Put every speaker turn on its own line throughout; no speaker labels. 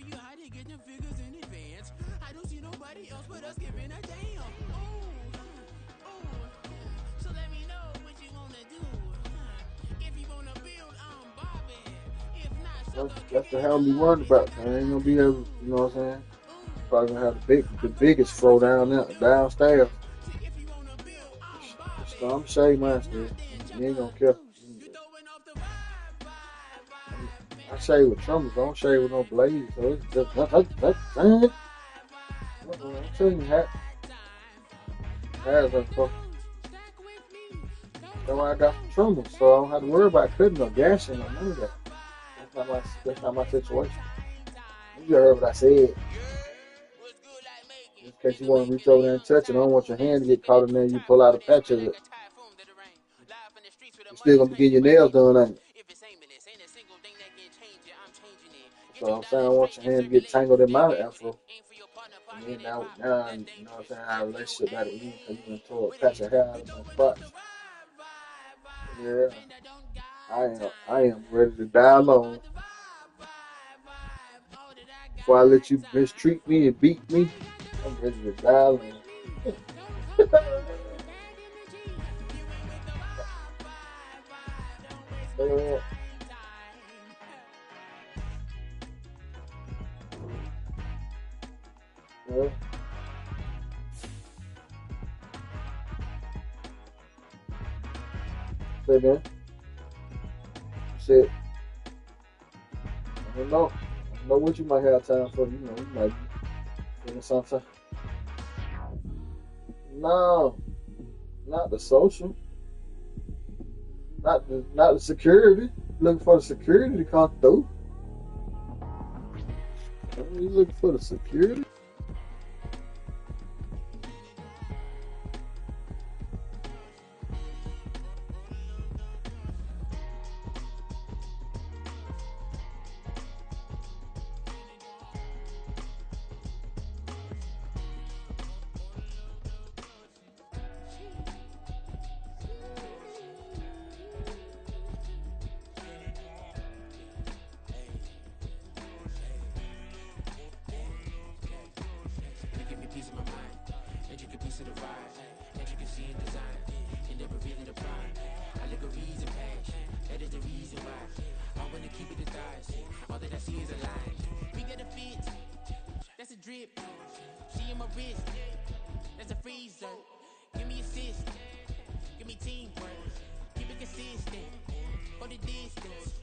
you how to get them figures in advance. I don't see nobody else but us giving a damn. So let me know what you wanna do. If you wanna build, I'm bobbing. If not, sugar,
That's
kick
the
it in
hell
the
we worried
lobby.
about. I ain't gonna be able, you know what I'm saying? Probably gonna have the biggest throw down there, downstairs.
See if you wanna build, I'm
So
bobbing.
I'm shave
If
mine
not,
still.
then
You ain't
chucker
gonna care.
loose. You throwing off the vibe,
I shave with trimmers. I don't shave with no blades. So it's just I'm telling you, has that stuff. That's why I got some trimmers, so I don't have to worry about cutting or gashing or none of that. That's not my situation. You heard what I said. Just in case you want to reach over there and touch it, I don't want your hand to get caught in there. You pull out a patch of it. You're still gonna be getting your nails done, ain't it? So I'm saying I don't want your hand to get tangled in my afro. And then now you know what I'm saying, our relationship got to end because you done tore a patch of hair out of my crotch. Yeah, I am ready to die alone. Before I let you mistreat me and beat me, I'm ready to die alone. uh, uh, say man, you said, I don't know. I don't know what you might have time for. You might be feeling something. No, not the social, not the security. Looking for the security to come through. You looking for the security?
You give me peace of my mind, and you get piece of the vibe, and you can see in design, and never really the pride. I look a reason passion, that is the reason why I wanna keep it as thighs. All that I see is a line. We got a fit, that's a drip. She in my wrist, that's a freezer. Give me assist, give me teamwork, keep it consistent, for the distance.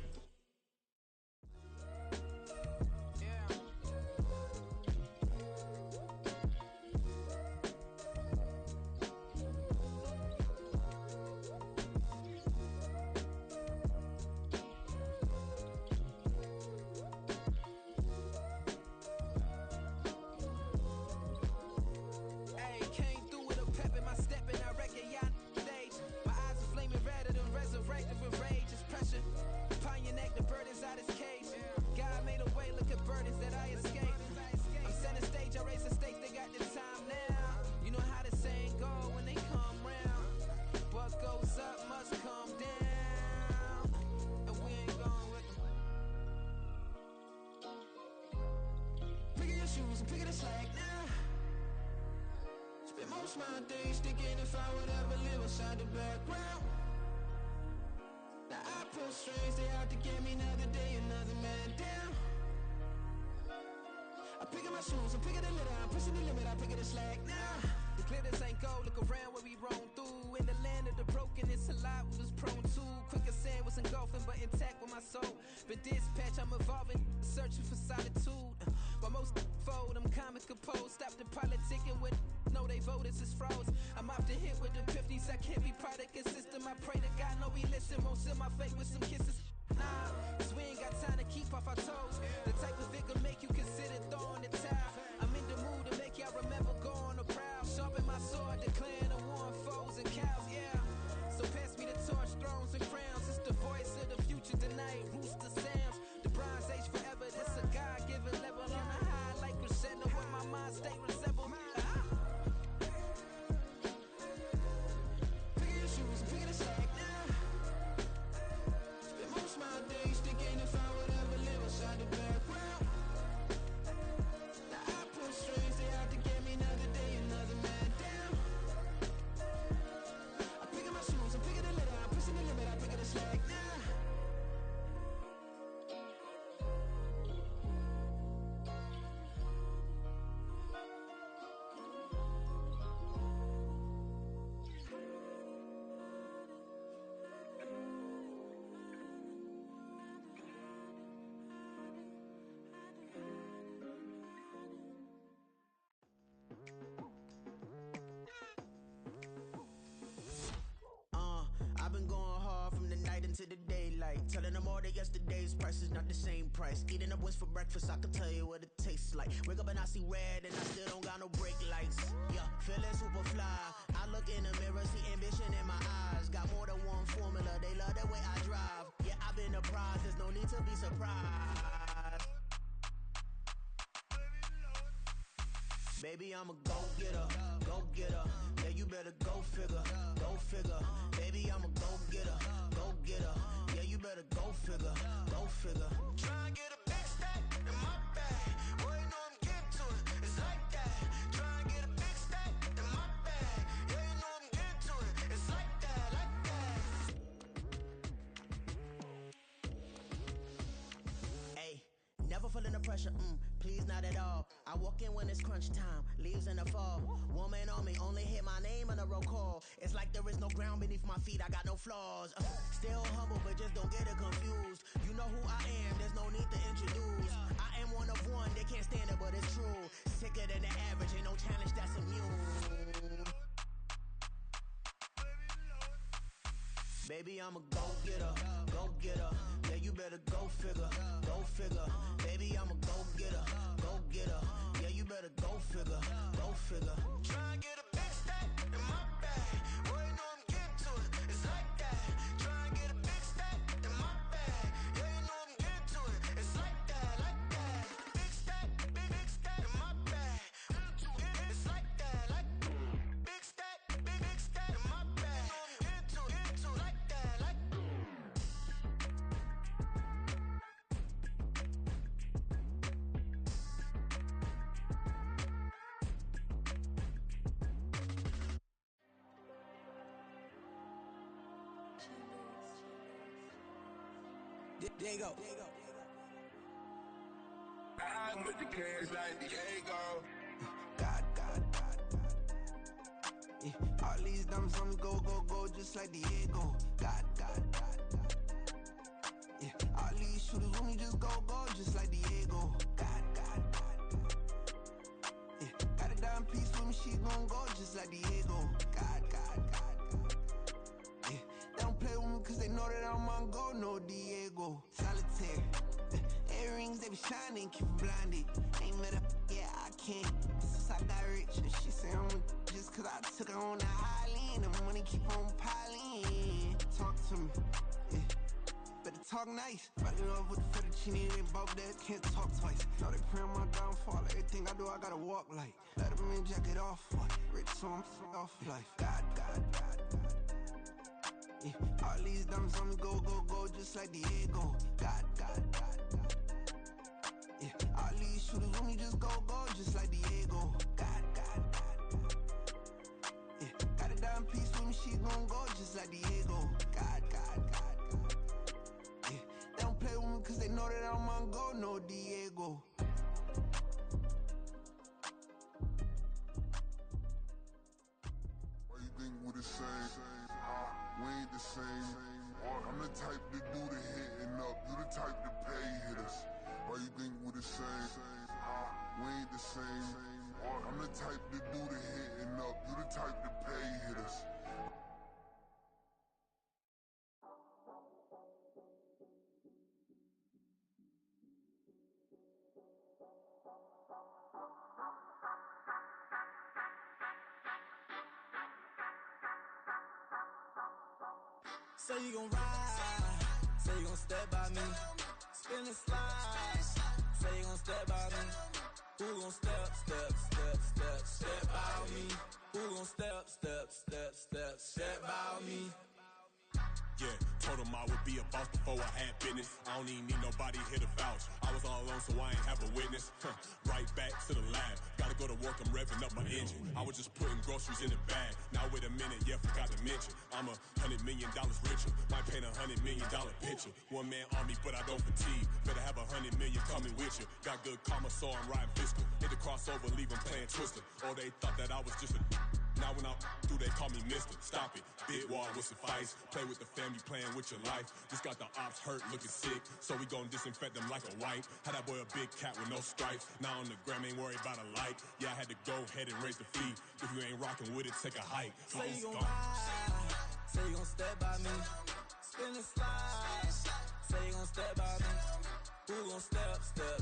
Hey, came through with a pep in my step and I reckon y'all stage. My eyes are flaming redder than resurrected with rage. It's pressure. Upon your neck, the burdens out his cage. God made a way, look at burdens that I escaped. I'm center stage, I raise the stakes, they got the time now. You know how the saying go when they come round. What goes up must come down. And we ain't going with them. Pick your shoes and pick it a slack now. Spend most of my days thinking if I would ever live inside the background. Now I pull strings, they out to get me another day, another man down. I pick up my shoes, I'm picking the litter, I'm pushing the limit, I pick it a slack now. The glitters ain't gold, look around where we roam through. In the land of the broken, it's a lot we was prone to. Quicker sand was engulfing, but intact with my soul. But dispatch, I'm evolving, searching for solitude. While most fold, I'm comic composed. Stop the politicking with no, they voters is froze. I'm often hit with epiphanies, I can't be product of system. I pray to God, no, we listen, won't seal my fate with some kisses. Nah, cause we ain't got time to keep off our toes. The type of it can make you consider throwing the towel. I'm in the mood to make y'all remember going to proud. Sharpen my sword, declaring a war on foes and cows, yeah. So pass me the torch, thrones and crowns. It's the voice of the future tonight, rooster sounds. The bronze age forever, this a God-given level. On a high like crescendo, where my mind state resemble. Pick your shoes and pick it a slack now. Spend most of my days thinking if I would ever live inside the back. into the daylight. Telling them all that yesterday's price is not the same price. Eating up wings for breakfast, I can tell you what it tastes like. Wake up and I see red and I still don't got no brake lights. Yeah, feeling super fly. I look in the mirror, see ambition in my eyes. Got more than one formula, they love the way I drive. Yeah, I've been a prize, there's no need to be surprised. Baby, I'm a go-getter, go-getter. Yeah, you better go figure, go figure. Baby, I'm a go-getter, go-getter. Yeah, you better go figure, go figure. Try and get a big stack in my bag. Boy, you know I'm getting to it, it's like that. Try and get a big stack in my bag. Yeah, you know I'm getting to it, it's like that, like that. Hey, never feeling the pressure, please not at all. I walk in when it's crunch time, leaves in the fall. Woman on me, only hit my name on a roll call. It's like there is no ground beneath my feet, I got no flaws. Still humble, but just don't get it confused. You know who I am, there's no need to introduce. I am one of one, they can't stand it, but it's true. Sicker than the average, ain't no challenge that's immune. Baby, I'm a go-getter, go-getter. Yeah, you better go figure, go figure. Baby, I'm a go-getter, go-getter. Yeah, you better go figure, go figure. Try and get a big stack in my bag. Boy, you know I'm getting to it, it's like that. Try and get a big stack in my bag. Yeah, you know I'm getting to it, it's like that, like that. Big stack, big stack in my bag. It's like that, like big stack, big stack in my bag. You know I'm getting to it, like that, like. Diego.
I'm with the cash like Diego.
God. Yeah. All these diamonds on me go, just like Diego. God. Yeah. All these shooters on me just go, just like Diego. God. Yeah. Got a dime piece with me, she gon' go just like Diego. God. Yeah. They don't play with me cause they know that I'm on go, no Diego. Solitaire. Earrings, they be shining, keep them blinded. Ain't met up, yeah, I can't. Since I got rich, and she say I'm just cause I took her on the island. The money keep on piling. Talk to me, yeah. Better talk nice. Fell in love with the fettuccine, they both dead, can't talk twice. Now they pray on my downfall, everything I do, I gotta walk like. Let them in, jacket off, what? Rich, so I'm off life. God. Yeah. All these diamonds on me go, just like Diego. God. Yeah. All these shooters on me just go, just like Diego. God. Yeah. Got a dime piece with me, she gon' go just like Diego. God. Yeah. They don't play with me cause they know that I'm on go, no Diego.
Why you think we the same? We ain't the same. I'm the type to do the hitting up, you the type to pay hitters. Why you think we the same? We ain't the same. I'm the type to do the hitting up, you the type to pay hitters.
Say you gon' ride, say you gon' step by me, spin and slide, say you gon' step by me. Who gon' step by me? Who gon' step by me?
Yeah, told him I would be a boss before I had business. I don't even need nobody here to vouch. I was all alone, so I ain't have a witness. Right back to the lab. Gotta go to work, I'm revving up my engine. I was just putting groceries in the bag. Now wait a minute, yeah, forgot to mention. I'm $100 million richer. Might paint $100 million picture. One man army, but I don't fatigue. Better have 100 million coming with you. Got good karma, so I'm riding fiscal. Hit the crossover, leave them playing Twister. Or they thought that I was just a. Now when I do, they call me mister. Stop it. Big wall will suffice. Play with the family, playing with your life. Just got the ops hurt, looking sick. So we gon' disinfect them like a wipe. Had that boy a big cat with no stripes. Now on the gram, ain't worried about a light. Yeah, I had to go ahead and raise the fee. If you ain't rocking with it, take a hike.
Say you gon' ride, say you gon' step by me. spin and slide. Say you gon' step by me. Who gon' step by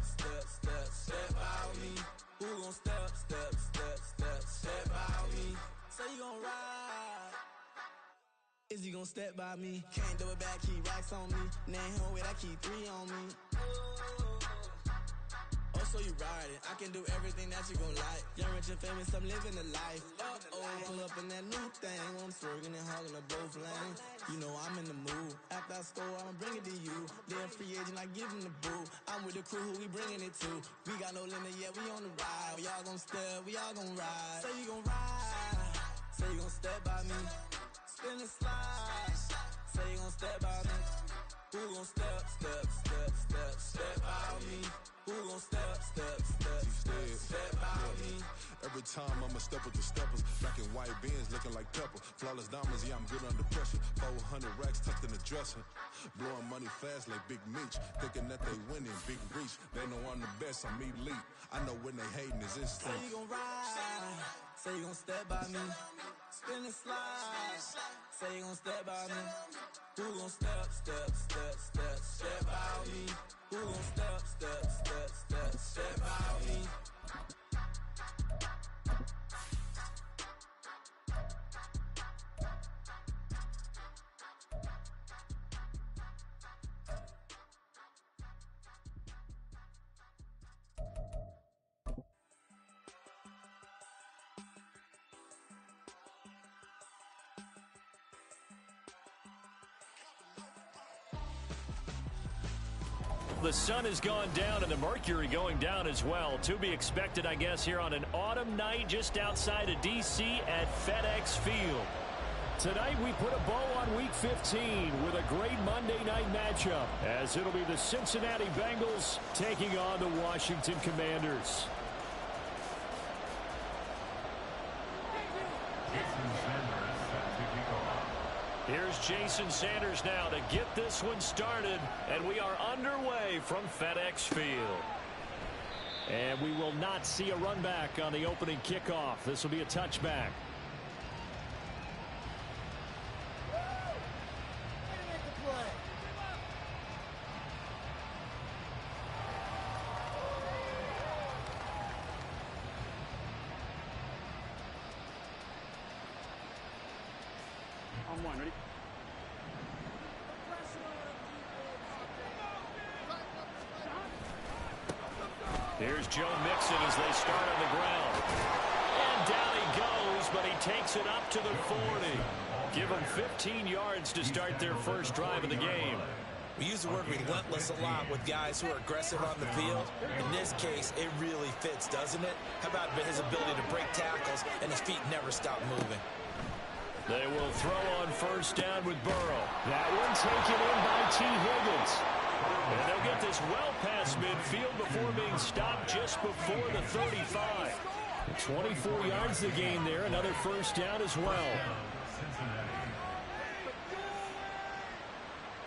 me? Who gon' step by me? Say you gon' ride. Is he gon' step by me? Can't do it back, keep racks on me. Name home with I keep 3 on me. Oh, so you riding. I can do everything that you gon' like. Young, rich, and famous, I'm living the life. Pull up in that new thing. I'm swerving and hogging up both lanes. You know I'm in the mood. After I score, I'ma bring it to you. They're free agent, I give him the boo. I'm with the crew, who we bringing it to. We got no limit, yeah, we on the ride. We all gon' step, we all gon' ride. Say you gon' ride. Say you gon' step by me. Spin and slide. Say you gon' step by me. Who gon' step by me? Who gon' step by me?
Every time I'ma step with the steppers. Black and white beans looking like pepper. Flawless diamonds, yeah, I'm good under pressure. 400 racks tucked in the dresser. Blowing money fast like Big Meech. Thinking that they winning, big reach. They know I'm the best, I'm elite. I know when they hating is instinct.
Say you gon' ride. Say you gon' step by me. Spin and slide. Say you gon' step by me. Who gon' step by me? Who gon' step by me?
The sun has gone down and the mercury going down as well. To be expected, I guess, here on an autumn night just outside of D.C. at FedEx Field. Tonight we put a bow on Week 15 with a great Monday night matchup, as it'll be the Cincinnati Bengals taking on the Washington Commanders. Here's Jason Sanders now to get this one started, and we are underway from FedEx Field. And we will not see a run back on the opening kickoff. This will be a touchback.
On one, ready?
Here's Joe Mixon as they start on the ground. And down he goes, but he takes it up to the 40. Give them 15 yards to start their first drive of the game.
We use the word relentless a lot with guys who are aggressive on the field. In this case, it really fits, doesn't it? How about his ability to break tackles and his feet never stop moving?
They will throw on first down with Burrow. That one taken in by T. Higgins. And they'll get this well past midfield before being stopped just before the 35. 24 yards the gain there. Another first down as well.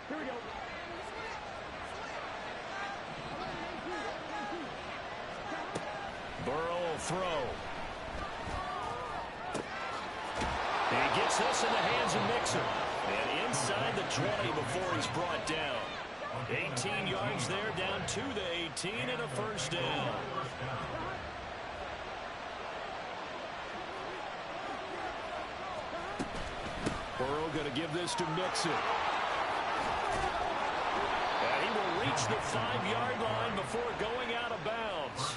Here we go.
Burrow will throw. He gets this in the hands of Mixon. And inside the 20 before he's brought down. 18 yards there, down to the 18, and a first down. Burrow going to give this to Mixon. And he will reach the 5-yard line before going out of bounds.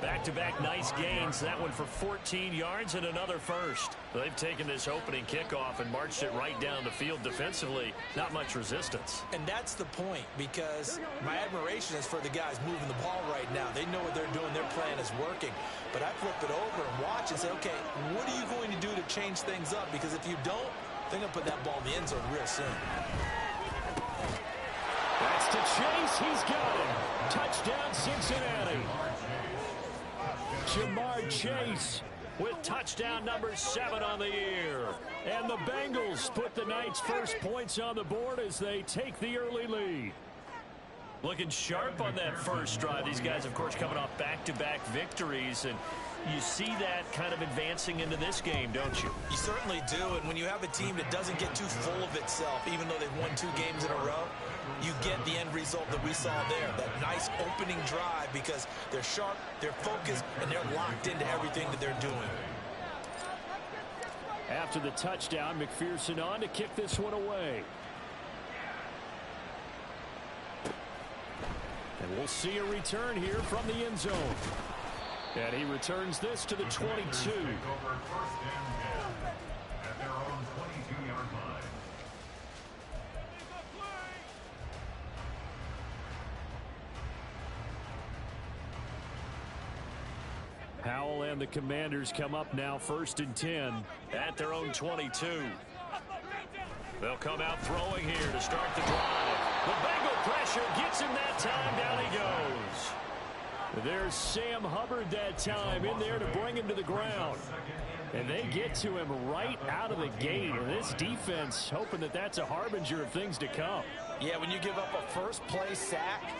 Back-to-back nice gains. That one for 14 yards and another first. They've taken this opening kickoff and marched it right down the field defensively. Not much resistance.
And that's the point, because my admiration is for the guys moving the ball right now. They know what they're doing. Their plan is working. But I flip it over and watch and say, okay, what are you going to do to change things up? Because if you don't, they're going to put that ball in the end zone real soon.
That's to Chase. He's got it. Touchdown, Cincinnati. Jamar Chase with touchdown number 7 on the year. And the Bengals put the night's first points on the board as they take the early lead. Looking sharp on that first drive. These guys, of course, coming off back-to-back victories, and you see that kind of advancing into this game, don't you?
You certainly do, and when you have a team that doesn't get too full of itself, even though they've won 2 games in a row, you get the end result that we saw there, that nice opening drive, because they're sharp, they're focused, and they're locked into everything that they're doing.
After the touchdown, McPherson on to kick this one away. And we'll see a return here from the end zone. And he returns this to the 22. Howell and the Commanders come up now 1st and 10 at their own 22. They'll come out throwing here to start the drive. The Bengal pressure gets him that time. Down he goes. There's Sam Hubbard that time in there to bring him to the ground. And they get to him right out of the gate. And this defense hoping that that's a harbinger of things to come.
Yeah, when you give up a first-play sack,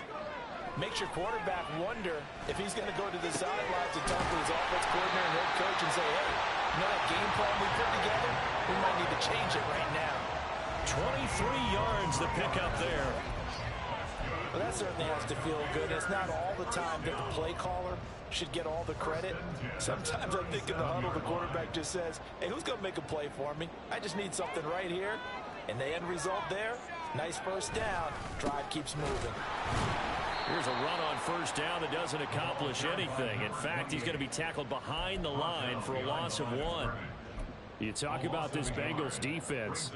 makes your quarterback wonder if he's going to go to the sidelines and talk to his offense coordinator and head coach and say, hey, you know that game plan we put together? We might need to change it right now.
23 yards to pick up there.
Well, that certainly has to feel good. It's not all the time that the play caller should get all the credit. Sometimes I think in the huddle, the quarterback just says, hey, who's going to make a play for me? I just need something right here. And the end result there, nice first down. Drive keeps moving.
Here's a run on first down that doesn't accomplish anything. In fact, he's going to be tackled behind the line for a loss of 1. You talk about this Bengals defense.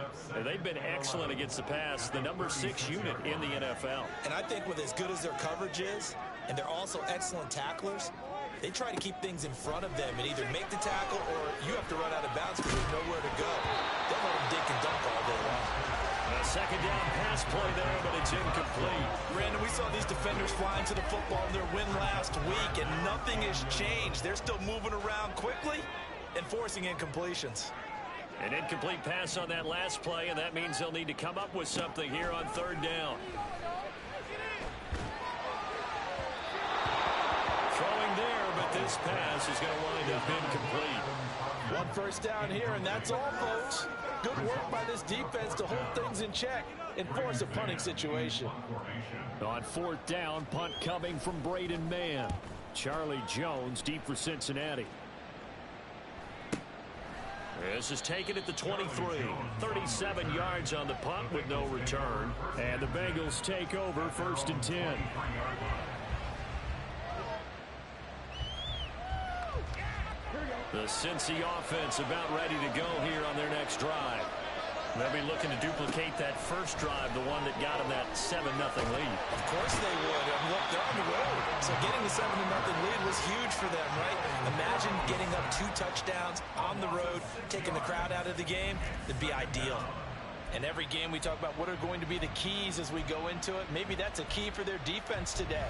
They've been excellent against the pass, the number 6 unit in the NFL.
And I think with as good as their coverage is, and they're also excellent tacklers, they try to keep things in front of them and either make the tackle or you have to run out of bounds because there's nowhere to go. They'll let them dink and dunk all day long.
A second down pass play there, but it's incomplete.
Brandon, we saw these defenders flying to the football in their win last week, and nothing has changed. They're still moving around quickly and forcing incompletions.
An incomplete pass on that last play, and that means they'll need to come up with something here on 3rd down. Throwing there, but this pass is going to wind up incomplete.
1 first down here, and that's all, folks. Good work by this defense to hold things in check and force a punting situation.
On 4th down, punt coming from Braden Mann. Charlie Jones deep for Cincinnati. This is taken at the 23. 37 yards on the punt with no return. And the Bengals take over 1st and 10. The Cincy offense about ready to go here on their next drive. They'll be looking to duplicate that first drive, the one that got them that 7-0 lead.
Of course they would. I mean, look, they're on the road. So getting the 7-0 lead was huge for them, right? Imagine getting up 2 touchdowns on the road, taking the crowd out of the game. It'd be ideal. And every game we talk about what are going to be the keys as we go into it. Maybe that's a key for their defense today.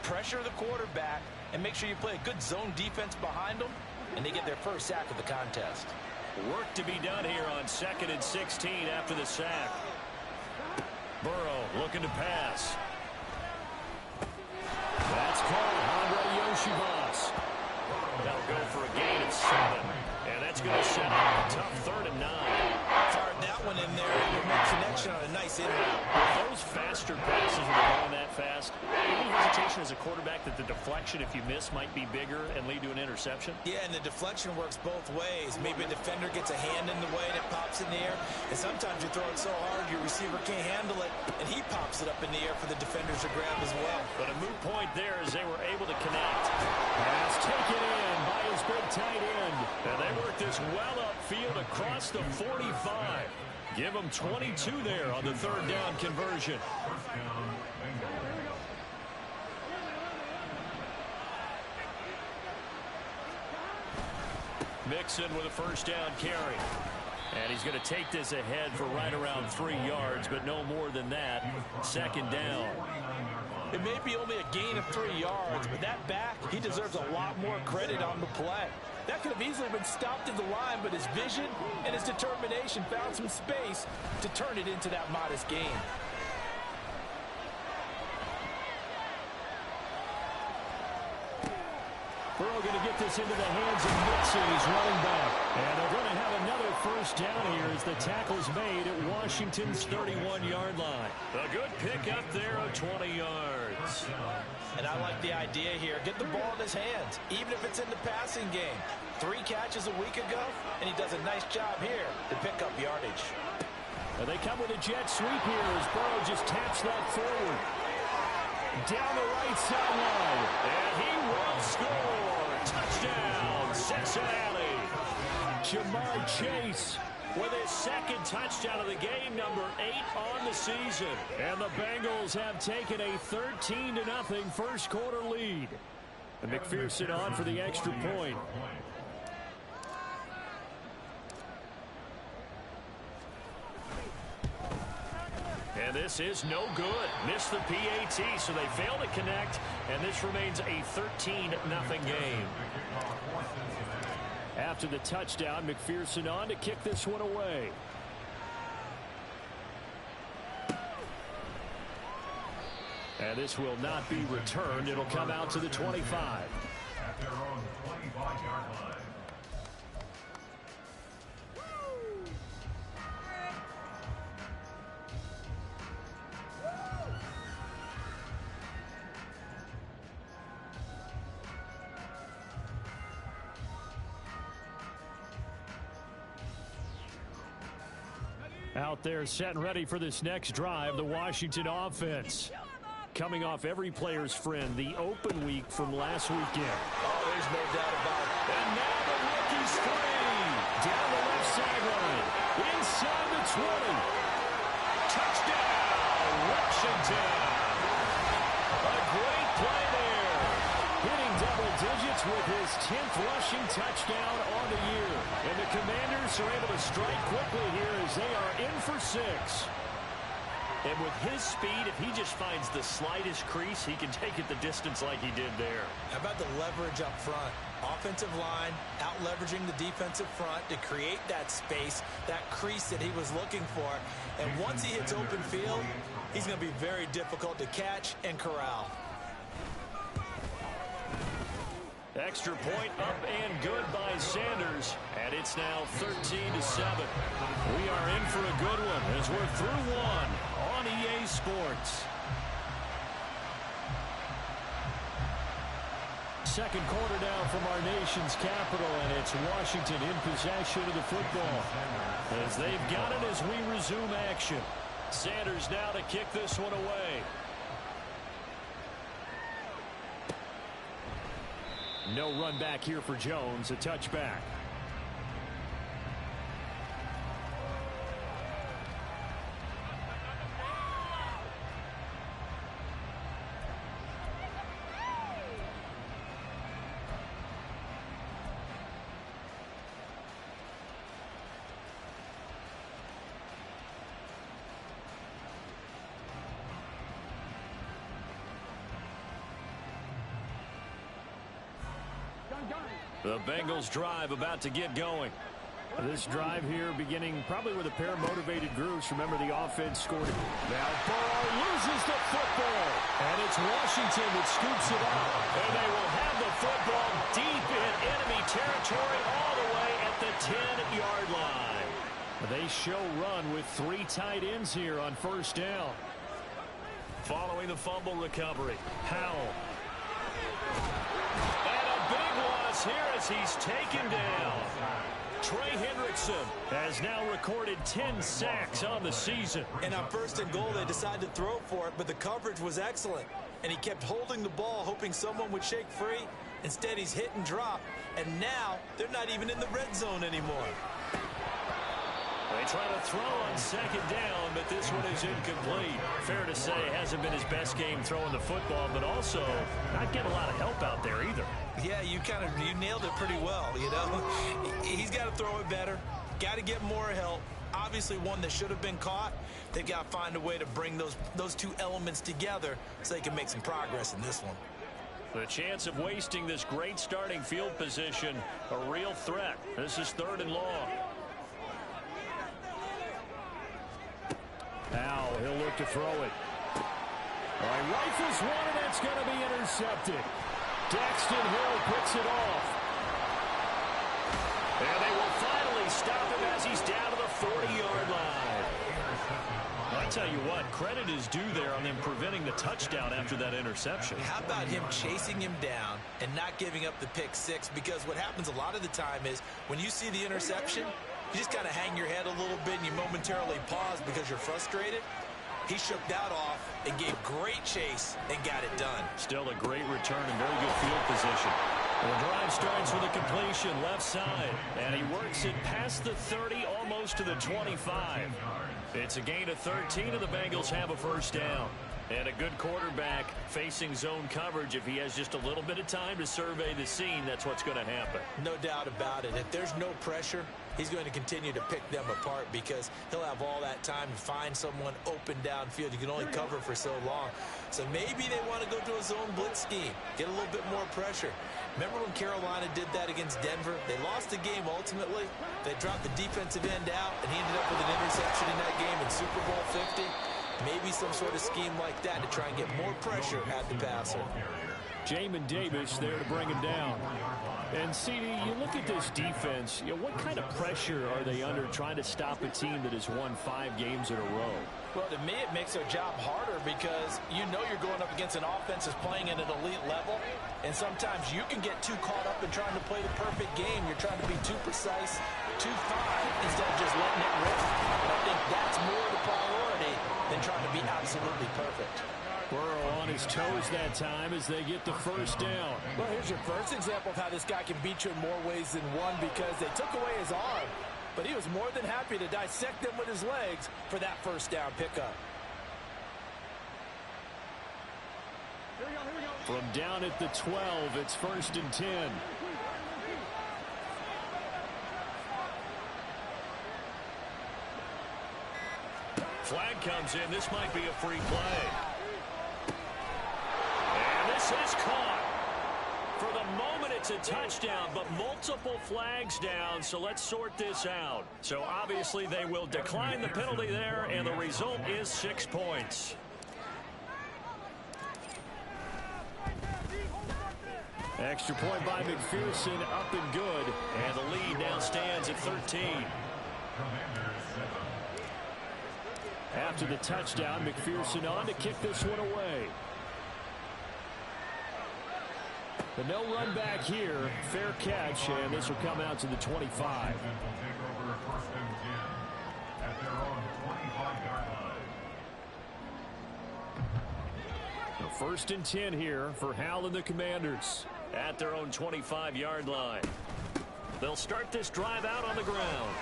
Pressure the quarterback and make sure you play a good zone defense behind them, and they get their first sack of the contest.
Work to be done here on 2nd and 16 after the sack. Burrow looking to pass. That's called Andre Yoshibas. They'll go for a gain of 7. And that's going to set up a tough 3rd and 9.
Fired that one in there and make connection on a nice in route.
Those faster passes when they're going that fast, any hesitation as a quarterback that the deflection, if you miss, might be bigger and lead to an interception?
Yeah, and the deflection works both ways. Maybe a defender gets a hand in the way and it pops in the air. And sometimes you throw it so hard your receiver can't handle it, and he pops it up in the air for the defenders to grab as well.
But a moot point there as they were able to connect. Pass taken in by his big tight end. And they work this well upfield across the 45. Give them 22 there on the 3rd down conversion. Mixon with a first down carry. And he's going to take this ahead for right around 3 yards, but no more than that. 2nd down.
It may be only a gain of 3 yards, but that back, he deserves a lot more credit on the play. That could have easily been stopped at the line, but his vision and his determination found some space to turn it into that modest gain.
Burrow going to get this into the hands of Mixon. He's running back. And they're going to have another first down here as the tackle's made at Washington's 31-yard line. A good pick up there of 20 yards.
And I like the idea here. Get the ball in his hands, even if it's in the passing game. 3 catches a week ago, and he does a nice job here to pick up yardage.
And they come with a jet sweep here as Burrow just taps that forward. Down the right sideline. And he will score. Touchdown, Cincinnati. Ja'Marr Chase with his second touchdown of the game, number 8 on the season. And the Bengals have taken a 13-0 first quarter lead. And McPherson on for the extra point. And this is no good. Missed the PAT, so they fail to connect, and this remains a 13-0 game. After the touchdown, McPherson on to kick this one away. And this will not be returned. It'll come out to the 25.
At their own 25-yard line.
Out there set and ready for this next drive, the Washington offense. Coming off every player's friend, the open week from last weekend.
Oh, there's no doubt about it.
And now the rookie's free. Down the left sideline. Inside the 20. Touchdown, Washington. A great play there. Hitting double digits with his 10th rushing touchdown on the year. And the Commanders are able to strike quickly here as they are in for 6. And with his speed, if he just finds the slightest crease, he can take it the distance like he did there.
How about the leverage up front? Offensive line out-leveraging the defensive front to create that space, that crease that he was looking for. And once he hits open field, he's going to be very difficult to catch and corral.
Extra point up and good by Sanders. And it's now 13-7. We are in for a good one as we're through one on EA Sports. Second quarter now from our nation's capital, and it's Washington in possession of the football. As they've got it as we resume action. Sanders now to kick this one away. No run back here for Jones, a touchback. The Bengals drive about to get going. This drive here beginning probably with a pair of motivated groups. Remember, the offense scored. Now Burrow loses the football. And it's Washington that scoops it up. And they will have the football deep in enemy territory all the way at the 10-yard line. They show run with 3 tight ends here on first down. Following the fumble recovery, Howell. Here as he's taken down. Trey Hendrickson has now recorded 10 sacks on the season.
And on first and goal, they decided to throw for it, but the coverage was excellent. And he kept holding the ball, hoping someone would shake free. Instead, he's hit and drop. And now, they're not even in the red zone anymore.
They try to throw on second down, but this one is incomplete. Fair to say, hasn't been his best game throwing the football, but also not getting a lot of help out there either.
Yeah, you nailed it pretty well, you know. He's got to throw it better, got to get more help. Obviously one that should have been caught. They've got to find a way to bring those two elements together so they can make some progress in this one.
The chance of wasting this great starting field position, a real threat. This is 3rd and long. Now he'll look to throw it. All right, rifles one, and that's going to be intercepted. Daxton Hill picks it off. And they will finally stop him as he's down to the 40-yard line. I tell you what, credit is due there on them preventing the touchdown after that interception.
How about him chasing him down and not giving up the pick six? Because what happens a lot of the time is when you see the interception, you just kind of hang your head a little bit and you momentarily pause because you're frustrated. He shook that off and gave great chase and got it done.
Still a great return and very good field position. The drive starts with a completion left side, and he works it past the 30, almost to the 25. It's a gain of 13, and the Bengals have a first down. And a good quarterback facing zone coverage. If he has just a little bit of time to survey the scene, that's what's going to happen.
No doubt about it. If there's no pressure, he's going to continue to pick them apart because he'll have all that time to find someone open downfield. You can only cover for so long. So maybe they want to go to a zone blitz scheme, get a little bit more pressure. Remember when Carolina did that against Denver? They lost the game ultimately. They dropped the defensive end out, and he ended up with an interception in that game in Super Bowl 50. Maybe some sort of scheme like that to try and get more pressure at the passer.
Jamin Davis there to bring him down. And, CD, you look at this defense, what kind of pressure are they under trying to stop a team that has won 5 games in a row?
Well, to me, it makes their job harder because you know you're going up against an offense that's playing at an elite level, and sometimes you can get too caught up in trying to play the perfect game. You're trying to be too precise, too fine, instead of just letting it rip. And I think that's more the priority than trying to be absolutely perfect.
Burrow on his toes that time as they get the first down.
Well, here's your first example of how this guy can beat you in more ways than one because they took away his arm, but he was more than happy to dissect them with his legs for that first down pickup.
From down at the 12, it's 1st and 10. Flag comes in. This might be a free play. And this is caught. For the moment, it's a touchdown, but multiple flags down, so let's sort this out. So obviously they will decline the penalty there, and the result is 6 points. Extra point by McPherson, up and good, and the lead now stands at 13. After the touchdown, McPherson on to kick this one away. But no run back here. Fair catch, and this will come out to the 25. The 1st and 10 here for Hal and the Commanders at their own 25-yard line. They'll start this drive out on the ground.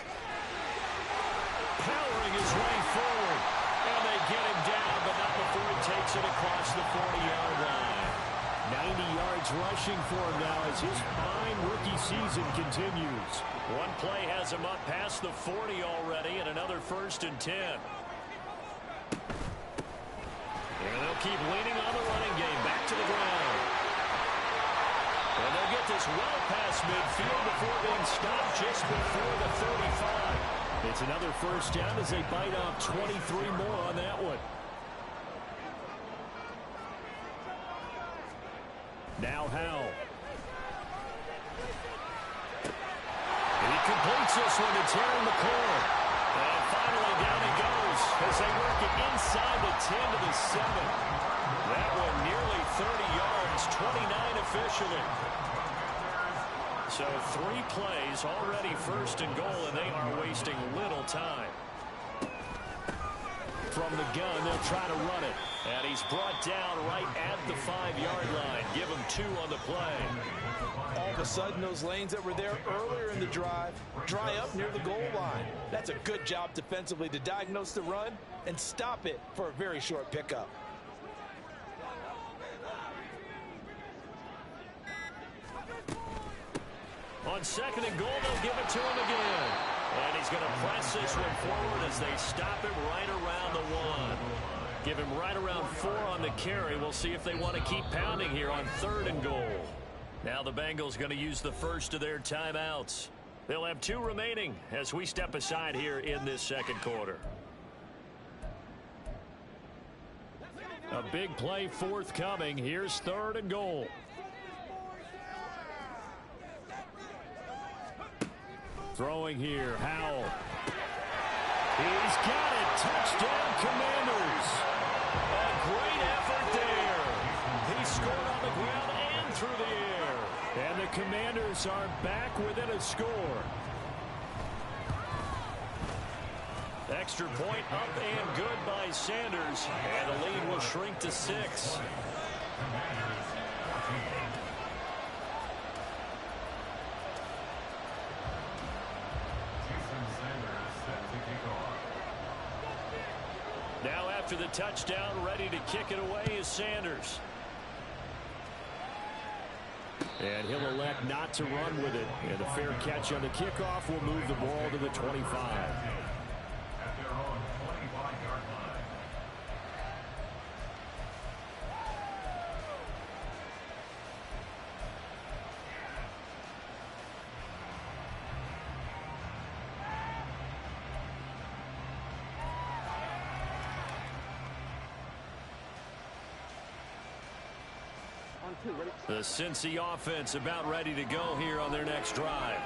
Powering his way forward, and they get him down, but not before he takes it across the 40-yard line. 90 yards rushing for him now as his fine rookie season continues. One play has him up past the 40 already, and another 1st and 10. And they'll keep leaning on the running game, back to the ground. And they'll get this well past midfield before being stopped just before the 35. It's another first down as they bite off 23 more on that one. Now Howell. He completes this one to Terry McLaurin. And finally down he goes as they work it inside the 10 to the 7. That one nearly 30 yards, 29 officially. So 3 plays already 1st and goal, and they are wasting little time. From the gun, they'll try to run it. And he's brought down right at the 5-yard line. Give him 2 on the play. All of a sudden, those lanes that were there earlier in the drive dry up near the goal line. That's a good job defensively to diagnose the run and stop it for a very short pickup. On 2nd and goal, they'll give it to him again. And he's going to press this one forward as they stop him right around the 1. Give him right around 4 on the carry. We'll see if they want to keep pounding here on 3rd and goal. Now the Bengals going to use the first of their timeouts. They'll have 2 remaining as we step aside here in this 2nd quarter. A big play forthcoming. Here's 3rd and goal. Throwing here, Howell. He's got it. Touchdown, Commanders. A great effort there. He scored on the ground and through the air. And the Commanders are back within a score. Extra point up and good by Sanders. And the lead will shrink to 6. Now after the touchdown, ready to kick it away is Sanders. And he'll elect not to run with it. And a fair catch on the kickoff will move the ball to the 25. The Cincy offense about ready to go here on their next drive.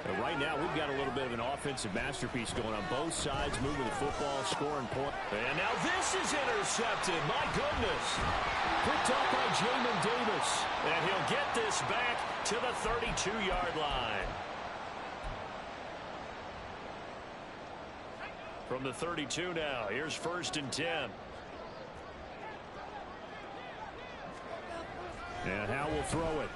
And right now, we've got a little bit of an offensive masterpiece going on both sides, moving the football, scoring point. And now this is intercepted. My goodness. Picked up by Jamin Davis. And he'll get this back to the 32-yard line. From the 32 now, here's 1st and 10. And Howell will throw it.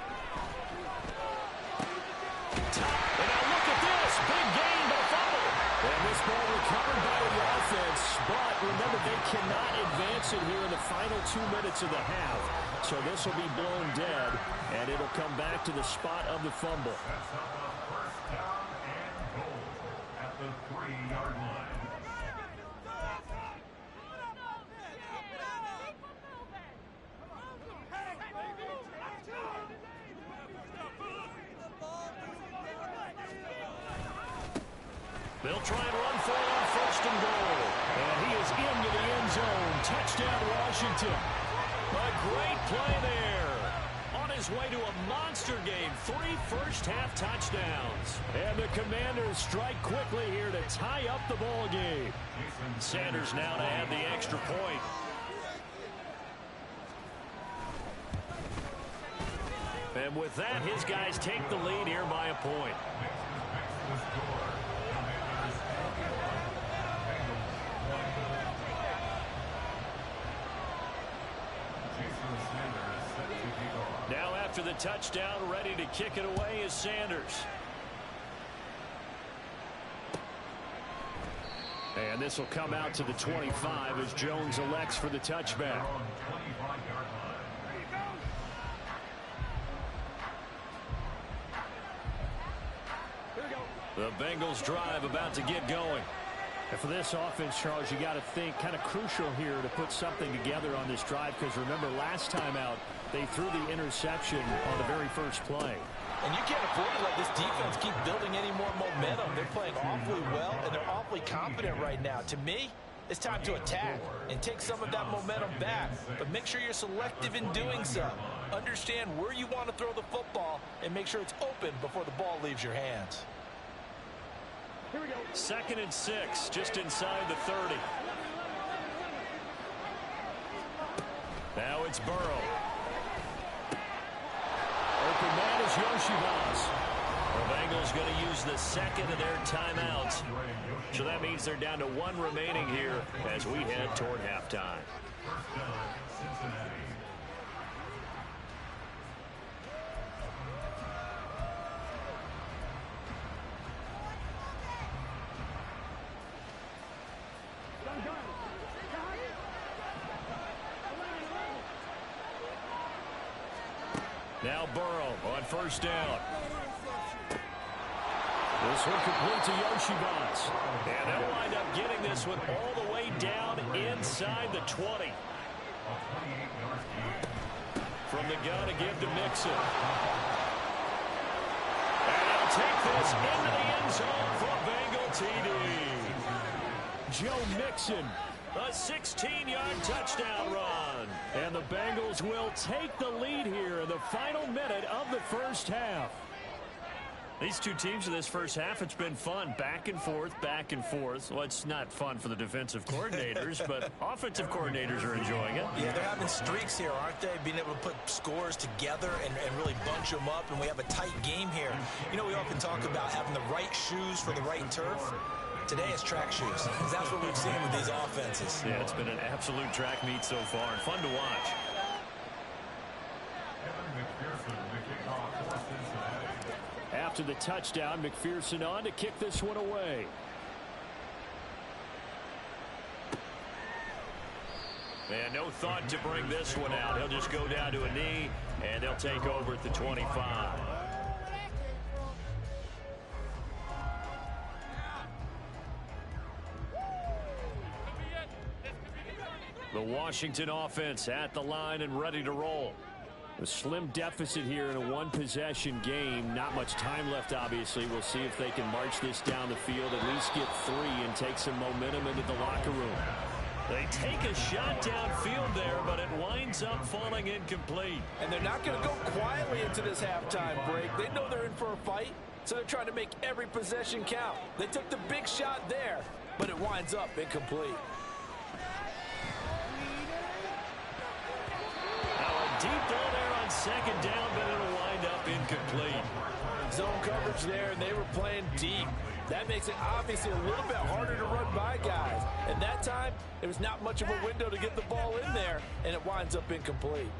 And now look at this. Big gain, but a fumble. And this ball recovered by the offense. But remember, they cannot advance it here in the final 2 minutes of the half. So this will be blown dead, and it'll come back to the spot of the fumble.
That's up a 1st down and goal at the 3-yard line.
They'll try and run for it on 1st and goal. And he is into the end zone. Touchdown, Washington. A great play there. On his way to a monster game. 3 first-half touchdowns. And the Commanders strike quickly here to tie up the ball game. Sanders now to add the extra point. And with that, his guys take the lead here by a point. Now after the touchdown, ready to kick it away is Sanders. And this will come out to the 25 as Jones elects for the touchback. The Bengals drive about to get going.
And for this offense, Charles, you got to think kind of crucial here to put something together on this drive, because remember last time out they threw the interception on the very first play.
And you can't afford to let this defense keep building any more momentum. They're playing awfully well, and they're awfully confident right now. To me, it's time to attack and take some of that momentum back. But make sure you're selective in doing so. Understand where you want to throw the football and make sure it's open before the ball leaves your hands.
2nd and 6, just inside the 30. Now it's Burrow. Open man is Yoshibas. The Bengals going to use the 2nd of their timeouts. So that means they're down to 1 remaining here as we head toward halftime.
First down, Cincinnati.
Now Burrow on 1st down. This one complete to Yoshibas. And they'll wind up getting this one all the way down inside the 20. From the gun to give to Mixon. And he'll take this into the end zone for a Bengal TD. Joe Mixon. A 16-yard touchdown run. And the Bengals will take the lead here in the final minute of the first half. These two teams in this first half, it's been fun. Back and forth, back and forth. Well, it's not fun for the defensive coordinators, but offensive coordinators are enjoying it.
Yeah, they're having streaks here, aren't they? Being able to put scores together and really bunch them up, and we have a tight game here. You know, we often talk about having the right shoes for the right turf. Today it's track shoes, because that's what we've seen with these offenses.
Yeah, it's been an absolute track meet so far, and fun to watch.
After the touchdown, McPherson on to kick this one away.
And no thought to bring this one out. He'll just go down to a knee, and they'll take over at the 25. The Washington offense at the line and ready to roll. A slim deficit here in a one-possession game. Not much time left, obviously. We'll see if they can march this down the field, at least get 3 and take some momentum into the locker room. They take a shot downfield there, but it winds up falling incomplete.
And they're not going to go quietly into this halftime break. They know they're in for a fight, so they're trying to make every possession count. They took the big shot there, but it winds up incomplete.
Deep ball there on second down, but it'll wind up incomplete.
Zone coverage there, and they were playing deep. That makes it obviously a little bit harder to run by guys. And that time, there was not much of a window to get the ball in there, and it winds up incomplete.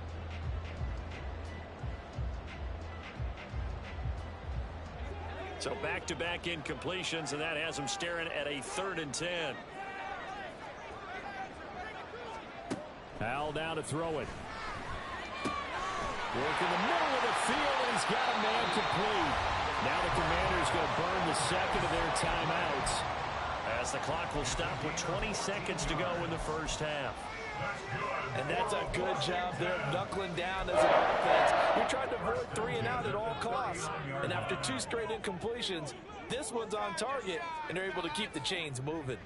So back-to-back incompletions, and that has them staring at a 3rd and 10.
Al down to throw it. Work in the middle of the field, and he's got a man complete. Now the Commanders going to burn the second of their timeouts,
as the clock will stop with 20 seconds to go in the first half.
And that's a good job there, knuckling down as an offense. You're trying to avoid 3 and out at all costs. And after 2 straight incompletions, this one's on target, and they're able to keep the chains moving.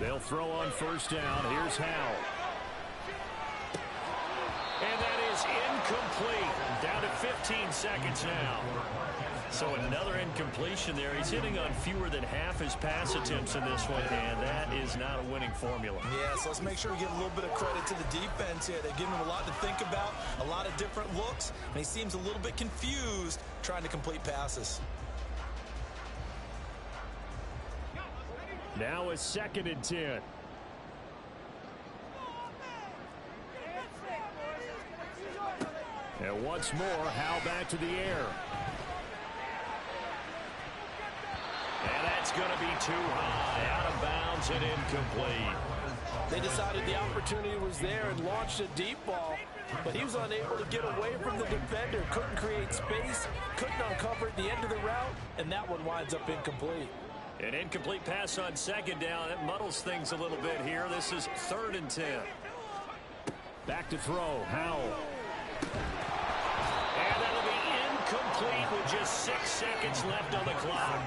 They'll throw on first down. Here's Howell.
And that is incomplete. Down to 15 seconds now. So another incompletion there. He's hitting on fewer than half his pass attempts in this one, and that is not a winning formula.
Yeah, so let's make sure we give a little bit of credit to the defense here. They've given him a lot to think about, a lot of different looks, and he seems a little bit confused trying to complete passes.
Now a 2nd and 10. And once more, Howell back to the air.
And that's going to be too high. Out of bounds and incomplete.
They decided the opportunity was there and launched a deep ball, but he was unable to get away from the defender. Couldn't create space, couldn't uncover at the end of the route, and that one winds up incomplete.
An incomplete pass on second down. It muddles things a little bit here. This is 3rd and 10.
Back to throw, Howell.
And that'll be incomplete with just 6 seconds left on the clock.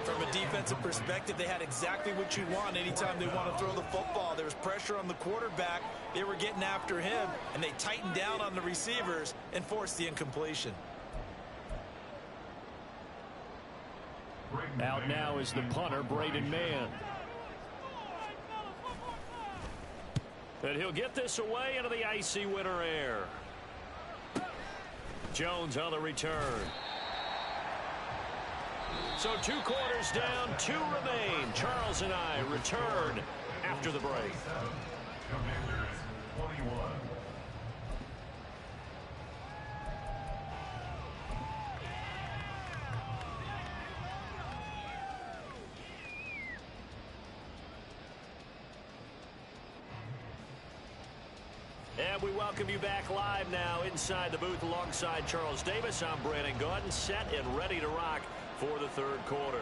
From a defensive perspective, they had exactly what you want anytime they want to throw the football. There was pressure on the quarterback. They were getting after him, and they tightened down on the receivers and forced the incompletion.
Out now is the punter, Braden Mann.
And he'll get this away into the icy winter air. Jones on the return. So 2 quarters down, 2 remain. Charles and I return after the break.
Commanders 21.
And we welcome you back live now inside the booth alongside Charles Davis. I'm Brandon Gaudin, set and ready to rock for the 3rd quarter.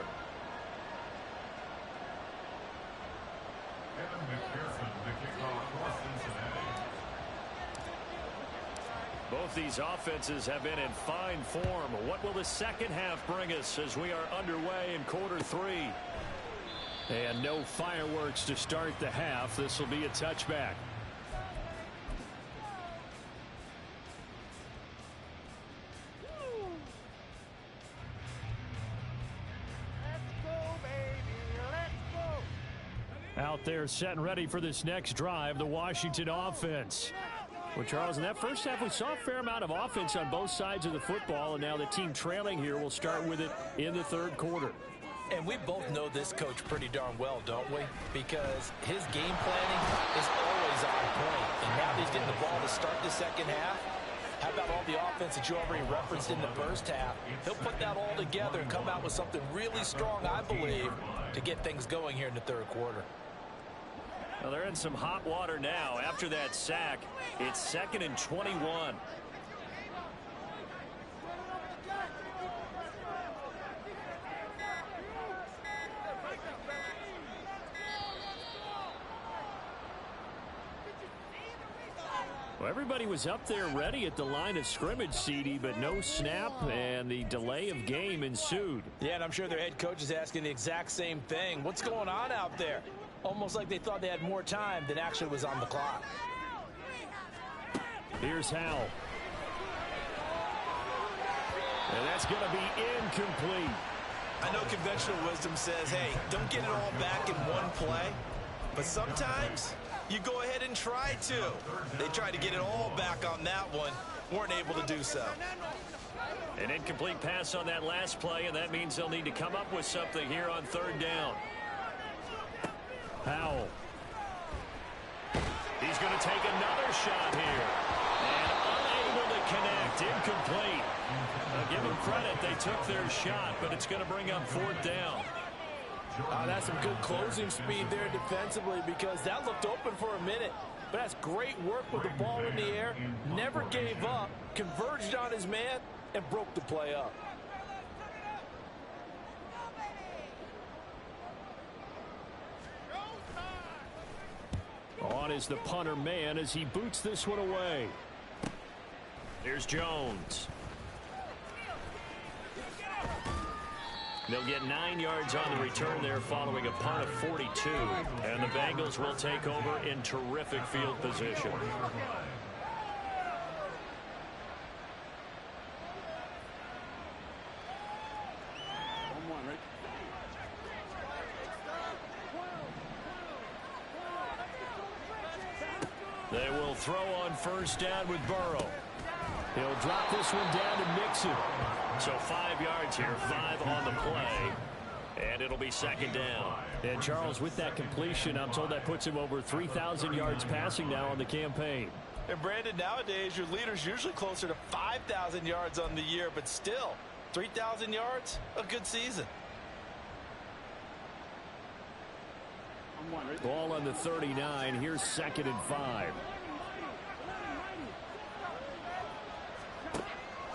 Evan McPherson, the kickoff for Cincinnati.
Both these offenses have been in fine form. What will the second half bring us as we are underway in quarter 3?
And no fireworks to start the half. This will be a touchback.
out there setting ready for this next drive, the Washington offense. Well, Charles, in that first half, we saw a fair amount of offense on both sides of the football, and now the team trailing here will start with it in the third quarter.
And we both know this coach pretty darn well, don't we? Because his game planning is always on point. And now that he's getting the ball to start the second half, how about all the offense that you already referenced in the first half? He'll put that all together and come out with something really strong, I believe, to get things going here in the third quarter.
Well, they're in some hot water now. After that sack, it's 2nd and 21. Well, everybody was up there ready at the line of scrimmage, CD, but no snap, and the delay of game ensued.
Yeah, and I'm sure their head coach is asking the exact same thing. What's going on out there? Almost like they thought they had more time than actually was on the clock.
Here's Howell. And that's going to be incomplete.
I know conventional wisdom says, hey, don't get it all back in one play. But sometimes you go ahead and try to. They tried to get it all back on that one. Weren't able to do so.
An incomplete pass on that last play, and that means they'll need to come up with something here on third down. Howell. He's going to take another shot here. And unable to connect. Incomplete. Give them credit. They took their shot, but it's going to bring up fourth down.
That's some good closing speed there defensively, because that looked open for a minute. But that's great work with the ball in the air. Never gave up. Converged on his man and broke the play up.
On is the punter man as he boots this one away. Here's Jones. They'll get 9 yards on the return there following a punt of 42. And the Bengals will take over in terrific field position. They will throw on first down with Burrow. He'll drop this one down to Mixon. So 5 yards here, 5 on the play. And it'll be second down. And Charles, with that completion, I'm told that puts him over 3,000 yards passing now on the campaign.
And Brandon, nowadays your leader's usually closer to 5,000 yards on the year, but still, 3,000 yards, a good season.
Ball on the 39. Here's 2nd and 5.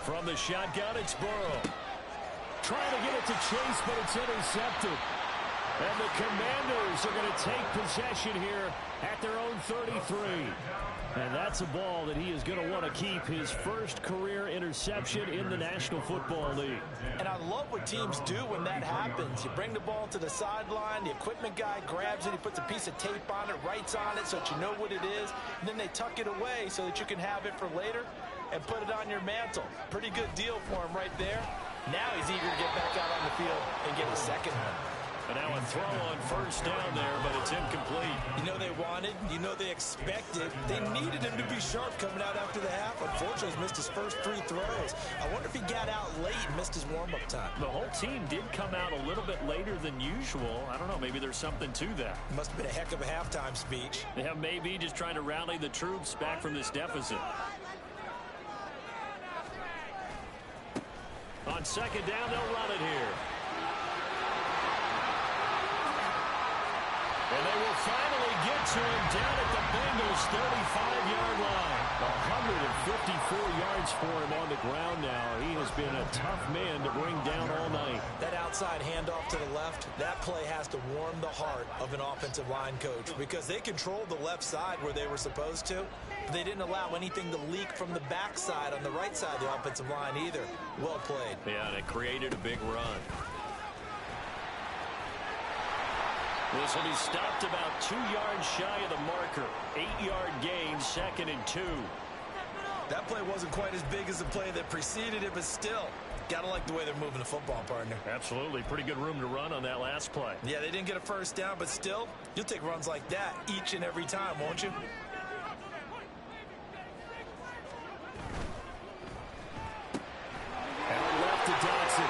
From the shotgun, it's Burrow. Trying to get it to Chase, but it's intercepted. And the Commanders are going to take possession here at their own 33. And that's a ball that he is going to want to keep, his first career interception in the National Football League.
And I love what teams do when that happens. You bring the ball to the sideline, the equipment guy grabs it, he puts a piece of tape on it, writes on it so that you know what it is, and then they tuck it away so that you can have it for later and put it on your mantle. Pretty good deal for him right there. Now he's eager to get back out on the field and get a second one.
And now a throw on first down there, but it's incomplete.
You know they wanted, you know they expected. They needed him to be sharp coming out after the half. Unfortunately, he's missed his first 3 throws. I wonder if he got out late and missed his warm-up time.
The whole team did come out a little bit later than usual. I don't know, maybe there's something to that.
Must have been a heck of a halftime speech.
Yeah, maybe just trying to rally the troops back from this deficit. On second down, they'll run it here. And they will finally get to him down at the Bengals' 35-yard line. 154 yards for him on the ground now. He has been a tough man to bring down all night.
That outside handoff to the left, that play has to warm the heart of an offensive line coach, because they controlled the left side where they were supposed to. They didn't allow anything to leak from the backside on the right side of the offensive line either. Well played.
Yeah, and it created a big run. This will be stopped about 2 yards shy of the marker. 8-yard gain, 2nd and 2.
That play wasn't quite as big as the play that preceded it, but still, Gotta like the way they're moving the football, partner.
Absolutely. Pretty good room to run on that last play.
Yeah, they didn't get a first down, but still, you'll take runs like that each and every time, won't you?
Out left to Dotson.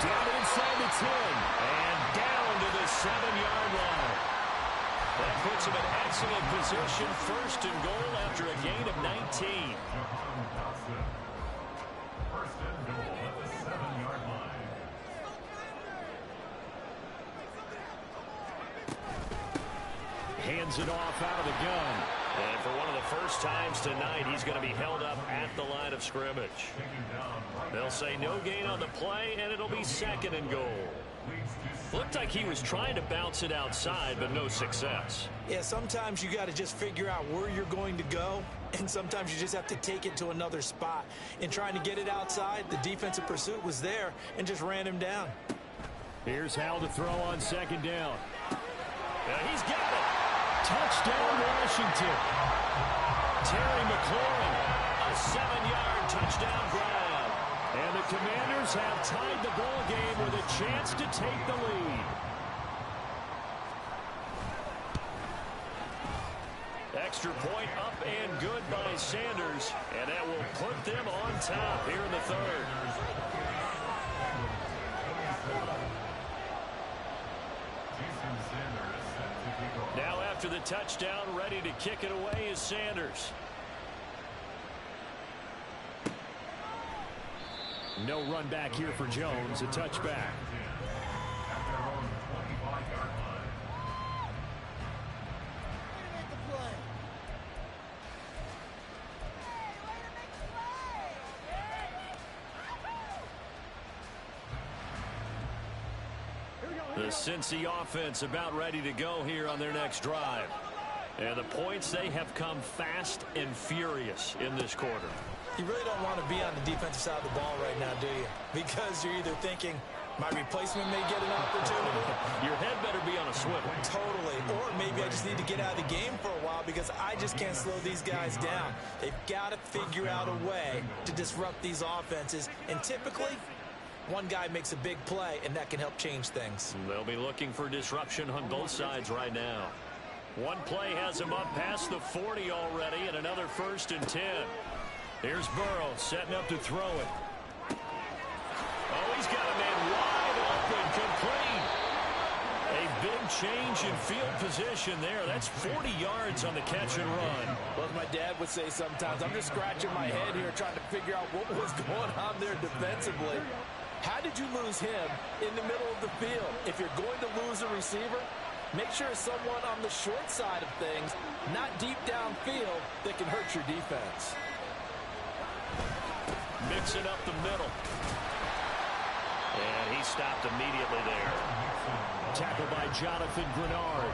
Down inside the 10. And down to the 7-yard line. That puts him in excellent position. First and goal after a gain of 19.
First and goal at the 7-yard line.
Hands it off out of the gun. And for one of the first times tonight, he's going to be held up at the line of scrimmage. They'll say no gain on the play, and it'll be second and goal. Looked like he was trying to bounce it outside, but no success.
Yeah, sometimes you got to just figure out where you're going to go, and sometimes you just have to take it to another spot. In trying to get it outside, the defensive pursuit was there and just ran him down.
Here's Hal to throw on second down. He's got it. Touchdown, Washington. Terry McLaurin, a 7-yard touchdown grab. And the Commanders have tied the ball game with a chance to take the lead. Extra point up and good by Sanders, and that will put them on top here in the third. Now after the touchdown, ready to kick it away is Sanders. No run back here for Jones, a touchback. The Cincy offense about ready to go here on their next drive. And the points, they have come fast and furious in this quarter.
You really don't want to be on the defensive side of the ball right now, do you? Because you're either thinking, my replacement may get an opportunity.
Your head better be on a swivel.
Totally. Or maybe I just need to get out of the game for a while because I just can't slow these guys down. They've got to figure out a way to disrupt these offenses. And typically, one guy makes a big play, and that can help change things.
They'll be looking for disruption on both sides right now. One play has him up past the 40 already, and another 1st and 10. Here's Burrow setting up to throw it. Oh, he's got a man wide open, complete. A big change in field position there. That's 40 yards on the catch and run.
Well, as my dad would say sometimes, I'm just scratching my head here trying to figure out what was going on there defensively. How did you lose him in the middle of the field? If you're going to lose a receiver, make sure it's someone on the short side of things, not deep downfield, that can hurt your defense.
Mixing up the middle. And he stopped immediately there. Tackled by Jonathan Grenard.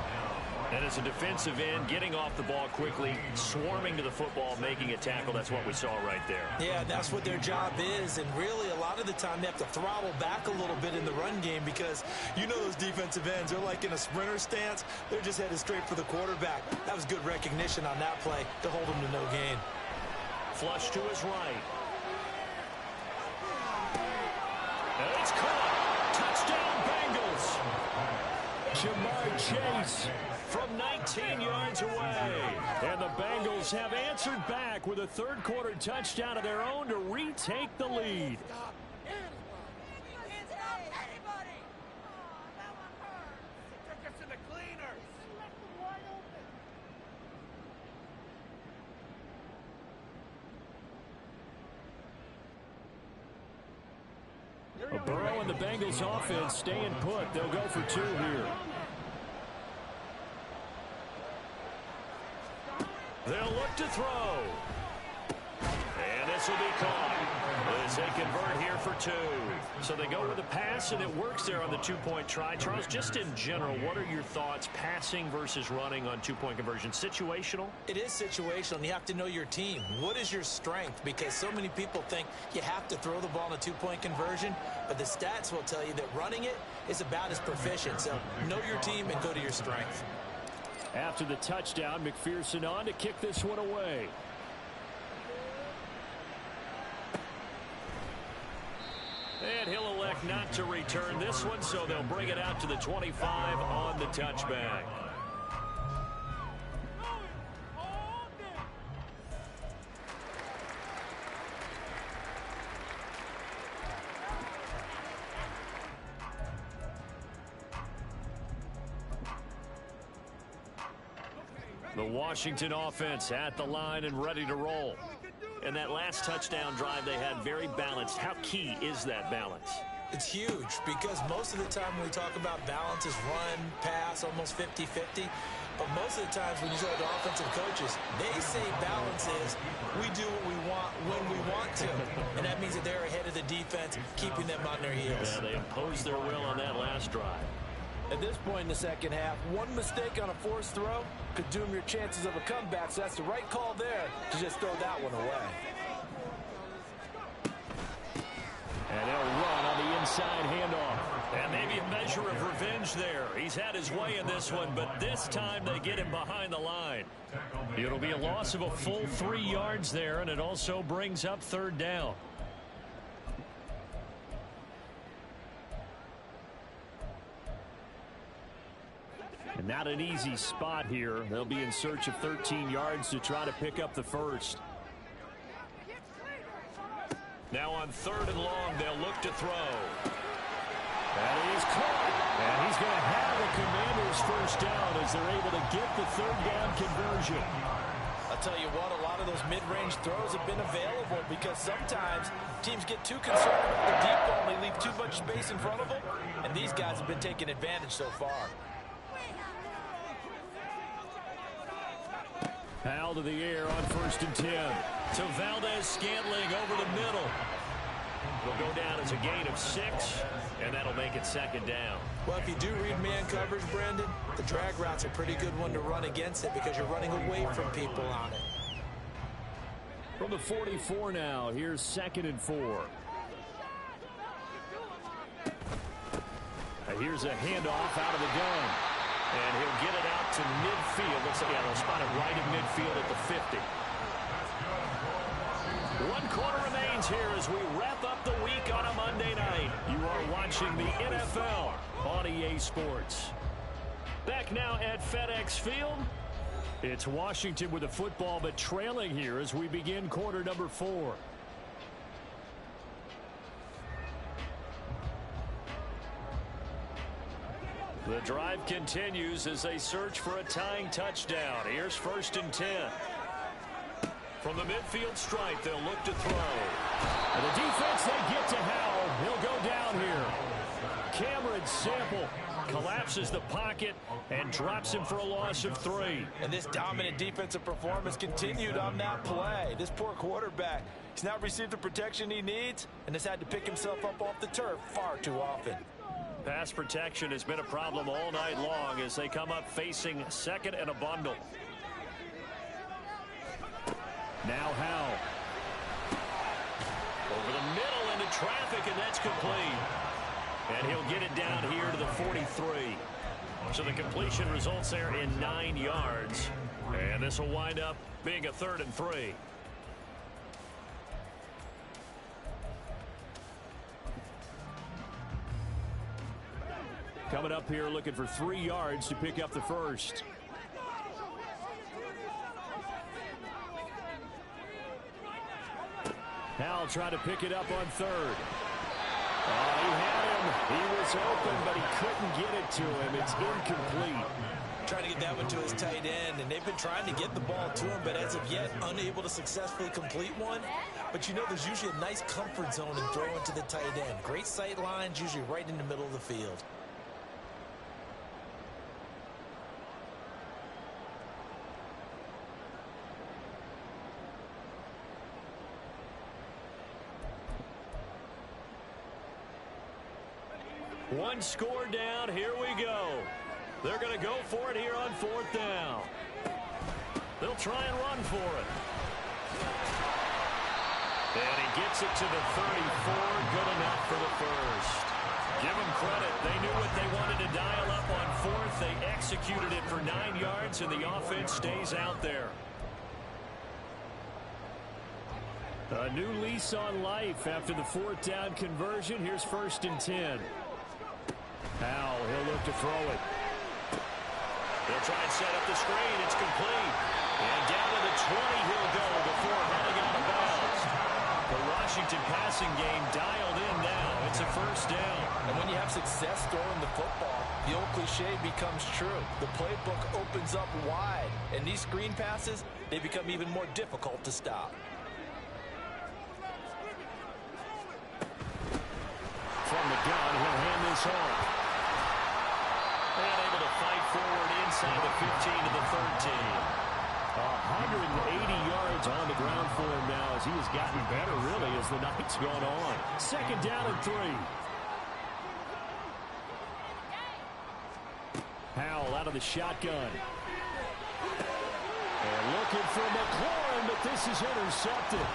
And as a defensive end, getting off the ball quickly, swarming to the football, making a tackle. That's what we saw right there.
Yeah, that's what their job is. And really, a lot of the time, they have to throttle back a little bit in the run game because you know those defensive ends, they're like in a sprinter stance. They're just headed straight for the quarterback. That was good recognition on that play to hold him to no gain.
Flush to his right. And it's caught. Touchdown, Bengals. Jamar Chase from 19 yards away. And the Bengals have answered back with a third-quarter touchdown of their own to retake the lead. Burrow and the Bengals offense staying put. They'll go for 2 here. They'll look to throw. And this will be caught as they convert here for 2. So they go with the pass, and it works there on the 2-point try. Charles, just in general, what are your thoughts passing versus running on 2-point conversion? Situational?
It is situational, and you have to know your team. What is your strength? Because so many people think you have to throw the ball in a 2-point conversion, but the stats will tell you that running it is about as proficient. So know your team and go to your strength.
After the touchdown, McPherson on to kick this one And he'll elect not to return this one, so they'll bring it out to the 25 on the touchback. The Washington offense at the line and ready to roll. And that last touchdown drive they had very balanced. How key is that balance?
It's huge because most of the time when we talk about balance is run, pass, almost 50-50. But most of the times when you talk to offensive coaches, they say balance is we do what we want when we want to. And that means that they're ahead of the defense, keeping them on their heels.
Yeah, they imposed their will on that last drive.
At this point in the second half, one mistake on a forced throw could doom your chances of a comeback, so that's the right call there to just throw that one away.
And they'll run on the inside handoff. And maybe a measure of revenge there. He's had his way in this one, but this time they get him behind the line. It'll be a loss of a full 3 yards there, and it also brings up third down. And not an easy spot here. They'll be in search of 13 yards to try to pick up the first. Now on 3rd and long, they'll look to throw. That is caught. And he's going to have the Commanders first down as they're able to get the third down conversion.
I'll tell you what, a lot of those mid-range throws have been available because sometimes teams get too concerned about the deep ball and they leave too much space in front of them. And these guys have been taking advantage so far.
Powell to the air on 1st and 10. To Valdez-Scantling over the middle. Will go down as a gain of 6, and that'll make it 2nd down.
Well, if you do read man coverage, Brandon, the drag route's a pretty good one to run against it because you're running away from people on it.
From the 44 now, here's 2nd and 4. Here's a handoff out of the gun. And he'll get it out to midfield. Looks like they'll spot it right in midfield at the 50. 1 quarter remains here as we wrap up the week on a Monday night. You are watching the NFL on EA Sports. Back now at FedEx Field. It's Washington with the football, but trailing here as we begin quarter number 4. The drive continues as they search for a tying touchdown. Here's 1st and 10. From the midfield stripe, they'll look to throw. And the defense, they get to Howell. He'll go down here. Cameron Sample collapses the pocket and drops him for a loss of 3.
And this dominant defensive performance continued on that play. This poor quarterback, he's not received the protection he needs and has had to pick himself up off the turf far too often.
Pass protection has been a problem all night long as they come up facing 2nd and a bundle. Now Howell. Over the middle into traffic, and that's complete. And he'll get it down here to the 43. So the completion results there in 9 yards. And this will wind up being a 3rd and 3. Coming up here looking for 3 yards to pick up the first. Howell trying to pick it up on 3rd. He had him. He was open, but he couldn't get it to him. It's incomplete.
Trying to get that one to his tight end, and they've been trying to get the ball to him, but as of yet, unable to successfully complete one. But you know, there's usually a nice comfort zone in throwing to the tight end. Great sight lines, usually right in the middle of the field.
One score down. Here we go. They're going to go for it here on 4th down. They'll try and run for it. And he gets it to the 34. Good enough for the first. Give them credit. They knew what they wanted to dial up on 4th. They executed it for 9 yards, and the offense stays out there. A new lease on life after the 4th down conversion. Here's 1st and 10. Howell, he'll look to throw it. He'll try and set up the screen. It's complete. And down to the 20 he'll go before heading out of bounds. The Washington passing game dialed in now. It's a 1st down.
And when you have success throwing the football, the old cliche becomes true. The playbook opens up wide. And these screen passes, they become even more difficult to stop.
From the gun, he'll hand this off. And able to fight forward inside the 15 to the 13. 180 yards on the ground for him now as he has gotten better, really, as the night's gone on. 2nd down and 3. Howell out of the shotgun. And looking for McLaurin, but this is intercepted.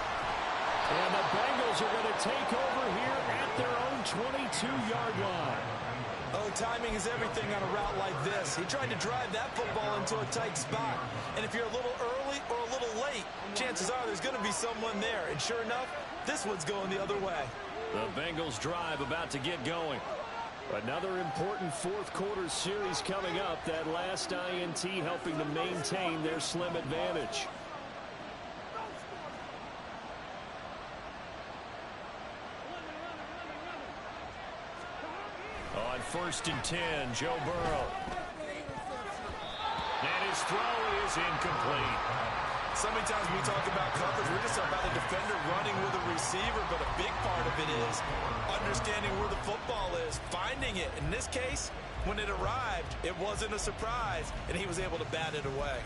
And the Bengals are going to take over here at their own 22-yard line.
Oh, timing is everything on a route like this. He tried to drive that football into a tight spot. And if you're a little early or a little late, chances are there's going to be someone there. And sure enough, this one's going the other way.
The Bengals drive about to get going. Another important 4th quarter series coming up. That last INT helping to maintain their slim advantage. On 1st and 10, Joe Burrow. And his throw is incomplete.
So many times we talk about coverage, we're just about a defender running with a receiver, but a big part of it is understanding where the football is, finding it. In this case, when it arrived, it wasn't a surprise, and he was able to bat it away.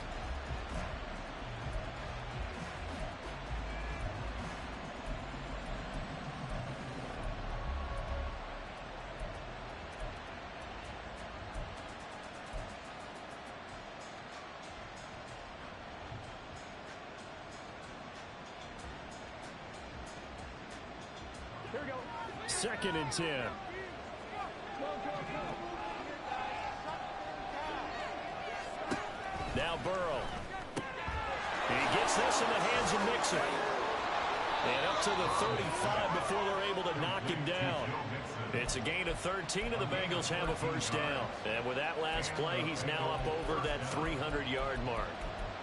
Here we go. 2nd and 10. Now Burrow. He gets this in the hands of Mixon. And up to the 35 before they're able to knock him down. It's a gain of 13, and the Bengals have a 1st down. And with that last play, he's now up over that 300-yard mark.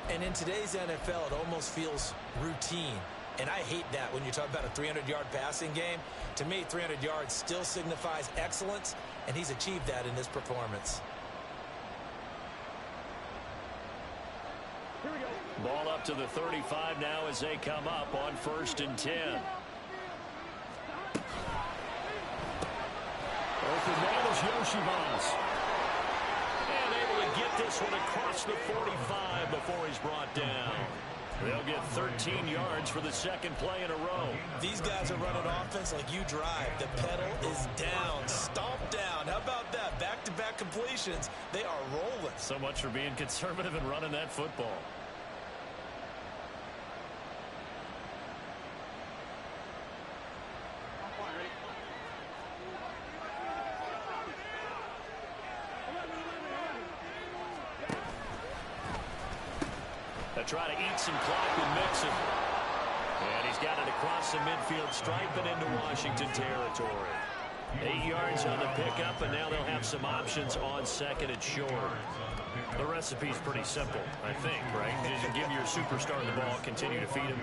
And in today's NFL, it almost feels routine. And I hate that when you talk about a 300-yard passing game. To me, 300 yards still signifies excellence, and he's achieved that in this performance.
Here we go. Ball up to the 35 now as they come up on 1st and 10. Open man is Yoshivas. And able to get this one across the 45 before he's brought down. They'll get 13 yards for the 2nd play in a row.
These guys are running offense like you drive. The pedal is down, stomped down. How about that? Back-to-back completions. They are rolling.
So much for being conservative and running that football. They try to eat some clock with Mixon. And he's got it across the midfield stripe and into Washington territory. 8 yards on the pickup, and now they'll have some options on 2nd and short. The recipe's pretty simple, I think, right? Just give your superstar the ball, continue to feed him.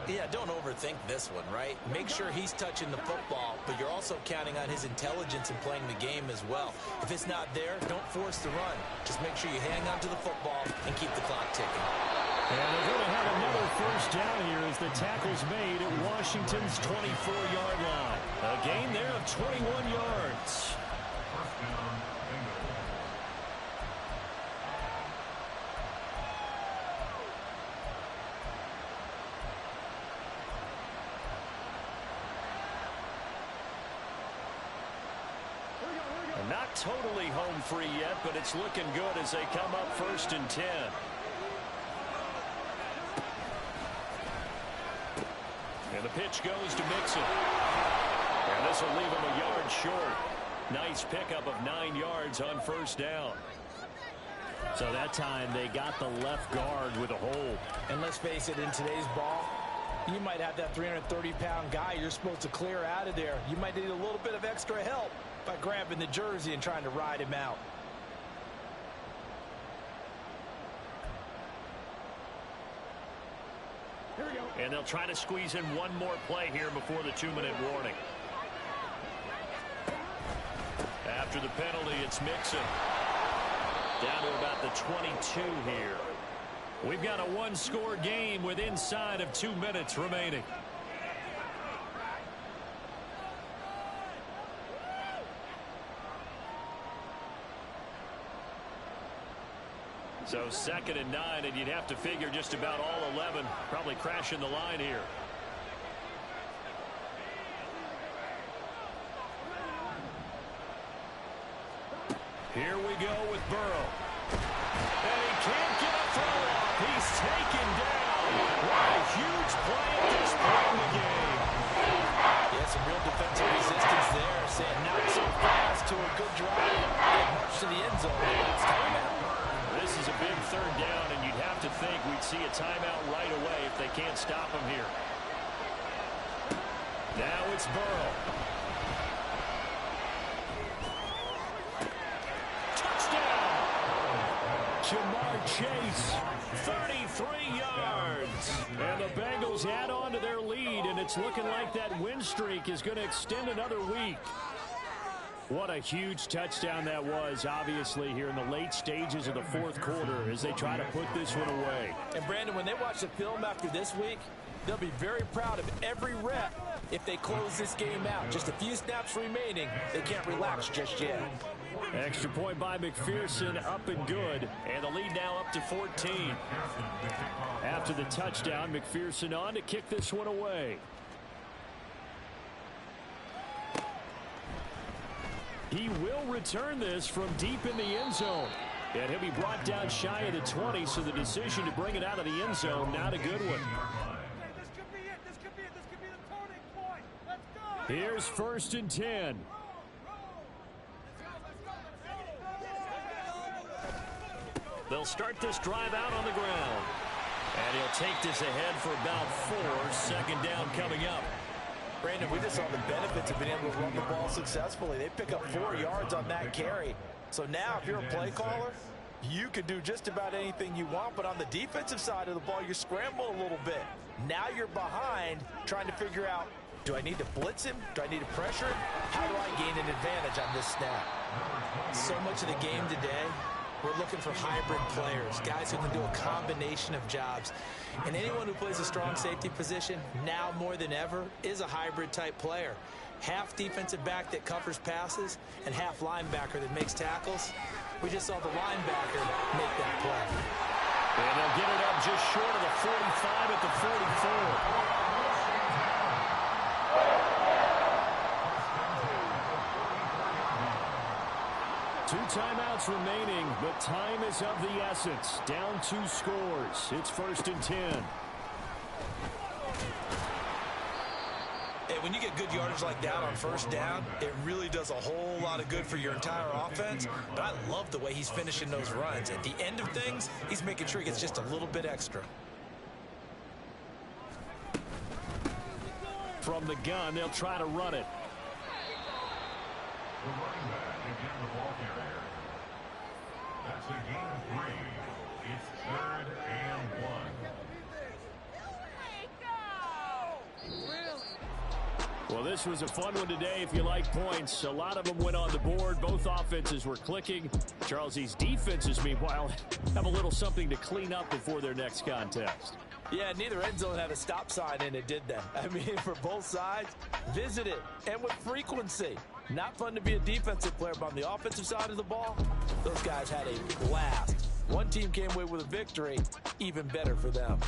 Yeah, don't overthink this one, right? Make sure he's touching the football, but you're also counting on his intelligence in playing the game as well. If it's not there, don't force the run. Just make sure you hang on to the football and keep the clock ticking.
And they're going to have another 1st down here as the tackle's made at Washington's 24-yard line. A gain there of 21 yards. Not totally home free yet, but it's looking good as they come up 1st and 10. And the pitch goes to Mixon. And this will leave him a yard short. Nice pickup of 9 yards on 1st down. So that time they got the left guard with a hold.
And let's face it, in today's ball, You might have that 330-pound guy you're supposed to clear out of there. You might need a little bit of extra help by grabbing the jersey and trying to ride him out.
Here we go.
And they'll try to squeeze in one more play here before the 2-minute warning. After the penalty, it's Mixon. Down to about the 22 here. We've got a one-score game with inside of 2 minutes remaining. So 2nd and 9, and you'd have to figure just about all 11 probably crashing the line here. Here we go with Burrow. And he can't get a throw off. He's taken down. What a huge play at this point in the game.
Yeah, some real defensive resistance there. Saying not so fast to a good drive. Get marched to the end zone. It's timeout.
This is a big 3rd down, and you'd have to think we'd see a timeout right away if they can't stop him here. Now it's Burrow. Jamar Chase, 33 yards. And the Bengals add on to their lead, and it's looking like that win streak is going to extend another week. What a huge touchdown that was, obviously, here in the late stages of the 4th quarter as they try to put this one away.
And, Brandon, when they watch the film after this week, they'll be very proud of every rep if they close this game out. Just a few snaps remaining. They can't relax just yet.
Extra point by McPherson, up and good. And the lead now up to 14. After the touchdown, McPherson on to kick this one away. He will return this from deep in the end zone. And he'll be brought down shy of the 20, so the decision to bring it out of the end zone, not a good one.
This could be the turning point. Let's go.
Here's 1st and 10. They'll start this drive out on the ground. And he'll take this ahead for about 4. 2nd down coming up.
Brandon, we just saw the benefits of being able to run the ball successfully. They pick up 4 yards on that carry. So now if you're a play caller, you can do just about anything you want. But on the defensive side of the ball, you scramble a little bit. Now you're behind trying to figure out, do I need to blitz him? Do I need to pressure him? How do I gain an advantage on this snap? So much of the game today, we're looking for hybrid players, guys who can do a combination of jobs. And anyone who plays a strong safety position, now more than ever, is a hybrid type player. Half defensive back that covers passes and half linebacker that makes tackles. We just saw the linebacker make that play.
And they'll get it up just short of the 45 at the 44. Two timeouts remaining, but time is of the essence. Down 2 scores. It's 1st and 10.
Hey, when you get good yardage like that on 1st down, it really does a whole lot of good for your entire offense. But I love the way he's finishing those runs. At the end of things, he's making sure he gets just a little bit extra.
From the gun, they'll try to run it.
The running back again, the ball carrier. That's a game 3. It's 3rd and 1.
Well, this was a fun one today if you like points. A lot of them went on the board. Both offenses were clicking. Charles, these defenses, meanwhile, have a little something to clean up before their next contest.
Yeah, neither end zone had a stop sign in it, did they? I mean, for both sides, visit it, and with frequency. Not fun to be a defensive player, but on the offensive side of the ball, those guys had a blast. One team came away with a victory, even better for them.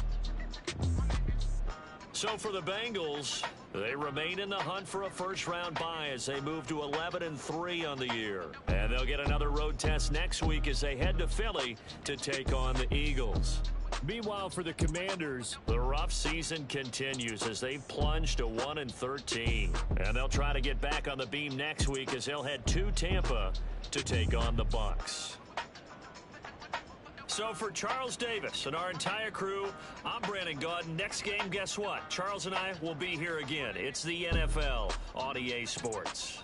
So for the Bengals, they remain in the hunt for a first-round bye as they move to 11-3 on the year. And they'll get another road test next week as they head to Philly to take on the Eagles. Meanwhile, for the Commanders, the rough season continues as they've plunged to 1-13. And they'll try to get back on the beam next week as they'll head to Tampa to take on the Bucs. So for Charles Davis and our entire crew, I'm Brandon Gaudin. Next game, guess what? Charles and I will be here again. It's the NFL on EA Sports.